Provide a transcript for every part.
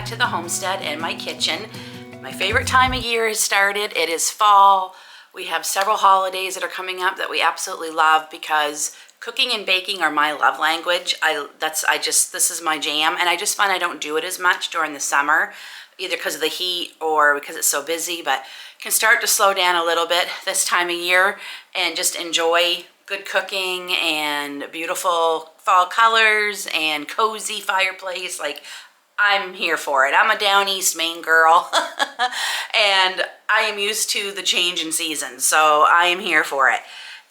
to the homestead and my kitchen. My favorite time of year has started. It is fall. We have several holidays that are coming up that we absolutely love because cooking and baking are my love language. This is my jam, and I just find I don't do it as much during the summer, either because of the heat or because it's so busy, but can start to slow down a little bit this time of year and just enjoy good cooking and beautiful fall colors and cozy fireplace. Like, I'm here for it. I'm a down east Maine girl and I am used to the change in seasons, so I am here for it.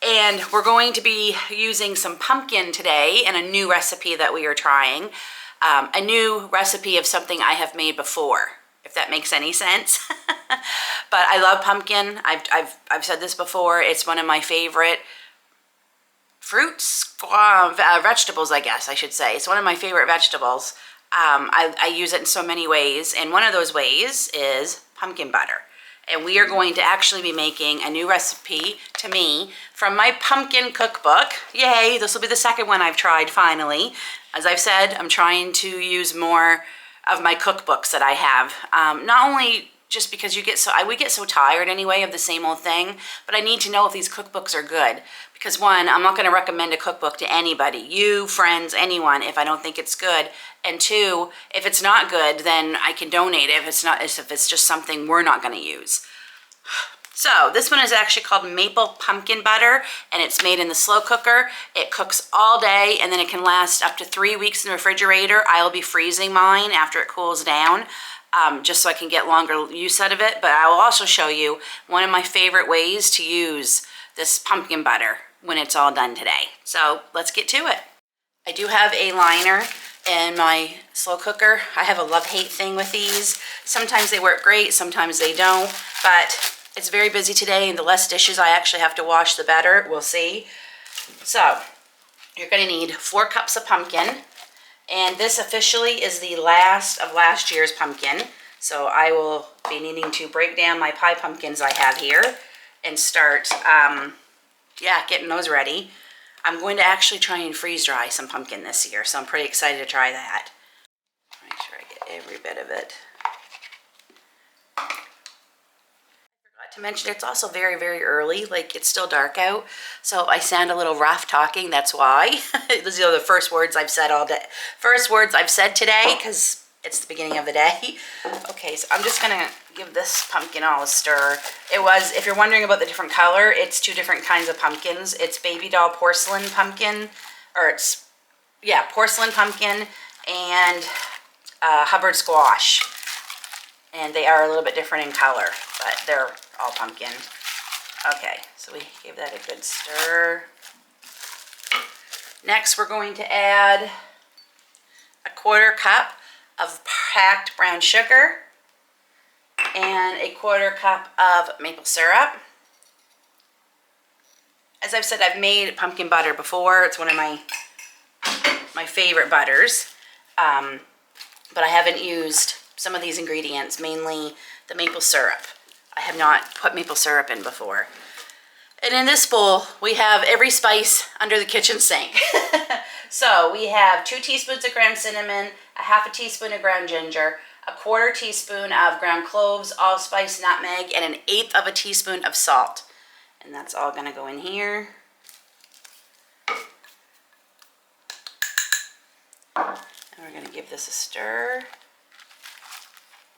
And we're going to be using some pumpkin today in a new recipe that we are trying. A new recipe of something I have made before, if that makes any sense. But I love pumpkin. I've said this before. It's one of my favorite fruits, vegetables, I guess I should say. It's one of my favorite vegetables. I use it in so many ways, and one of those ways is pumpkin butter. And we are going to actually be making a new recipe, to me, from my pumpkin cookbook. Yay, this will be the second one I've tried finally. As I've said, I'm trying to use more of my cookbooks that I have. Not only just because we get so tired anyway of the same old thing, but I need to know if these cookbooks are good. Because one, I'm not going to recommend a cookbook to anybody, you, friends, anyone, if I don't think it's good. And two, if it's not good, then I can donate it if it's just something we're not going to use. So this one is actually called maple pumpkin butter, and it's made in the slow cooker. It cooks all day, and then it can last up to 3 weeks in the refrigerator. I'll be freezing mine after it cools down, just so I can get longer use out of it. But I will also show you one of my favorite ways to use this pumpkin butter when it's all done today. So let's get to it. I do have a liner in my slow cooker. I have a love-hate thing with these. Sometimes they work great, sometimes they don't, but it's very busy today, and the less dishes I actually have to wash, the better. We'll see. So you're going to need 4 cups of pumpkin, and this officially is the last of last year's pumpkin. So I will be needing to break down my pie pumpkins I have here and start getting those ready. I'm going to actually try and freeze dry some pumpkin this year, so I'm pretty excited to try that. Make sure I get every bit of it. I forgot to mention it's also very, very early. Like, it's still dark out, so I sound a little rough talking. That's why. These are the first words I've said all day. First words I've said today, because it's the beginning of the day. Okay, so I'm just gonna give this pumpkin all a stir. If you're wondering about the different color, it's 2 different kinds of pumpkins. It's baby doll porcelain pumpkin, porcelain pumpkin, and Hubbard squash. And they are a little bit different in color, but they're all pumpkin. Okay, so we gave that a good stir. Next, we're going to add a 1/4 cup of packed brown sugar and a 1/4 cup of maple syrup. As I've said, I've made pumpkin butter before. It's one of my favorite butters, but I haven't used some of these ingredients, mainly the maple syrup. I have not put maple syrup in before. And in this bowl, we have every spice under the kitchen sink. So we have 2 teaspoons of ground cinnamon, a 1/2 teaspoon of ground ginger, a 1/4 teaspoon of ground cloves, allspice, nutmeg, and an 1/8 teaspoon of salt. And that's all gonna go in here. And we're gonna give this a stir.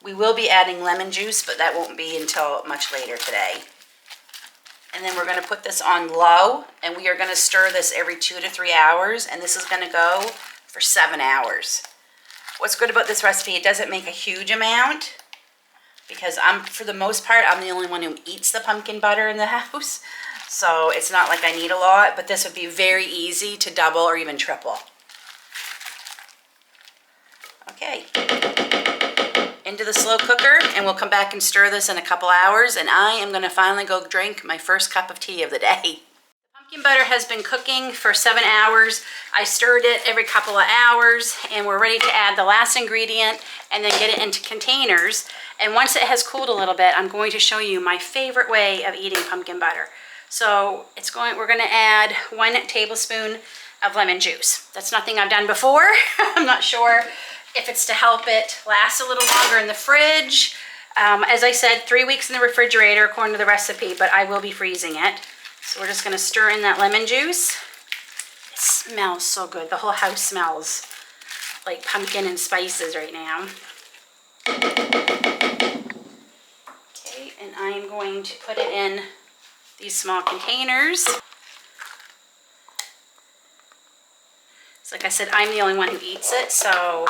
We will be adding lemon juice, but that won't be until much later today. And then we're going to put this on low, and we are going to stir this every 2 to 3 hours, and this is going to go for 7 hours. What's good about this recipe, it doesn't make a huge amount, because for the most part, I'm the only one who eats the pumpkin butter in the house, so it's not like I need a lot, but this would be very easy to double or even triple. Okay. Into the slow cooker, and we'll come back and stir this in a couple hours, and I am going to finally go drink my first cup of tea of the day. The pumpkin butter has been cooking for 7 hours. I stirred it every couple of hours, and we're ready to add the last ingredient and then get it into containers. And once it has cooled a little bit, I'm going to show you my favorite way of eating pumpkin butter. So we're going to add 1 tablespoon of lemon juice. That's nothing I've done before. I'm not sure if it's to help it last a little longer in the fridge. As I said, 3 weeks in the refrigerator according to the recipe, but I will be freezing it. So we're just gonna stir in that lemon juice. It smells so good. The whole house smells like pumpkin and spices right now. Okay, and I am going to put it in these small containers. So like I said, I'm the only one who eats it, so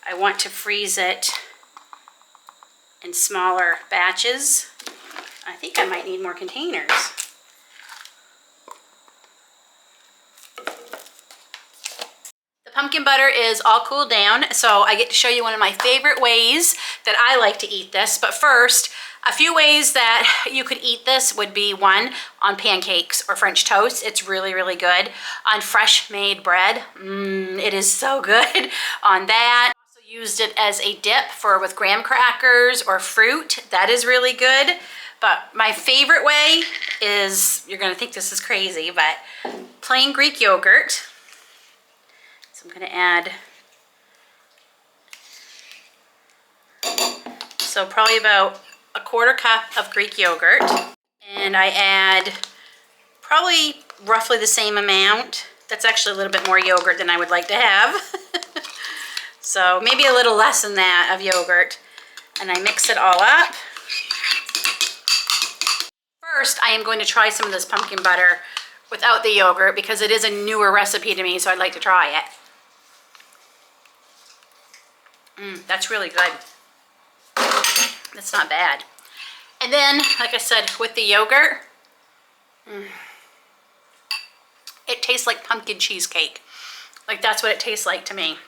I want to freeze it in smaller batches. I think I might need more containers. The pumpkin butter is all cooled down, so I get to show you one of my favorite ways that I like to eat this. But first, a few ways that you could eat this would be, one, on pancakes or French toast. It's really, really good. On fresh made bread, it is so good on that. Also used it as a dip with graham crackers or fruit. That is really good. But my favorite way is, you're gonna think this is crazy, but plain Greek yogurt. So I'm gonna add, so probably about a 1/4 cup of Greek yogurt, and I add probably roughly the same amount. That's actually a little bit more yogurt than I would like to have. So maybe a little less than that of yogurt, and I mix it all up. First, I am going to try some of this pumpkin butter without the yogurt because it is a newer recipe to me, so I'd like to try it. That's really good. That's not bad. And then, like I said, with the yogurt, it tastes like pumpkin cheesecake. Like, that's what it tastes like to me.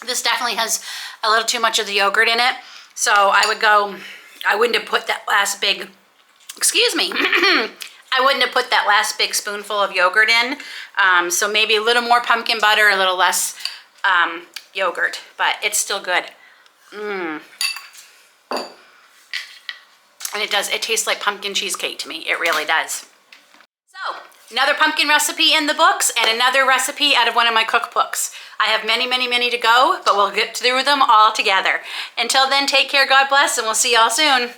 This definitely has a little too much of the yogurt in it. So I wouldn't have put that last big, excuse me, I wouldn't have put that last big spoonful of yogurt in. So maybe a little more pumpkin butter, a little less yogurt, but it's still good. And it tastes like pumpkin cheesecake to me. It really does. So, another pumpkin recipe in the books and another recipe out of one of my cookbooks. I have many, many, many to go, but we'll get through them all together. Until then, take care, God bless, and we'll see y'all soon.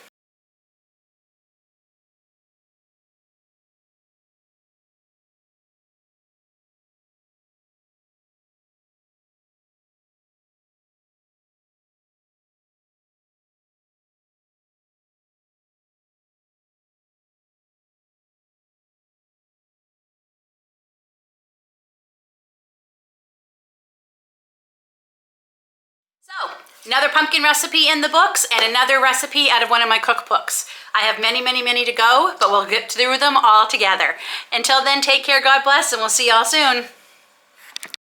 So, another pumpkin recipe in the books and another recipe out of one of my cookbooks. I have many, many, many to go, but we'll get through them all together. Until then, take care, God bless, and we'll see y'all soon.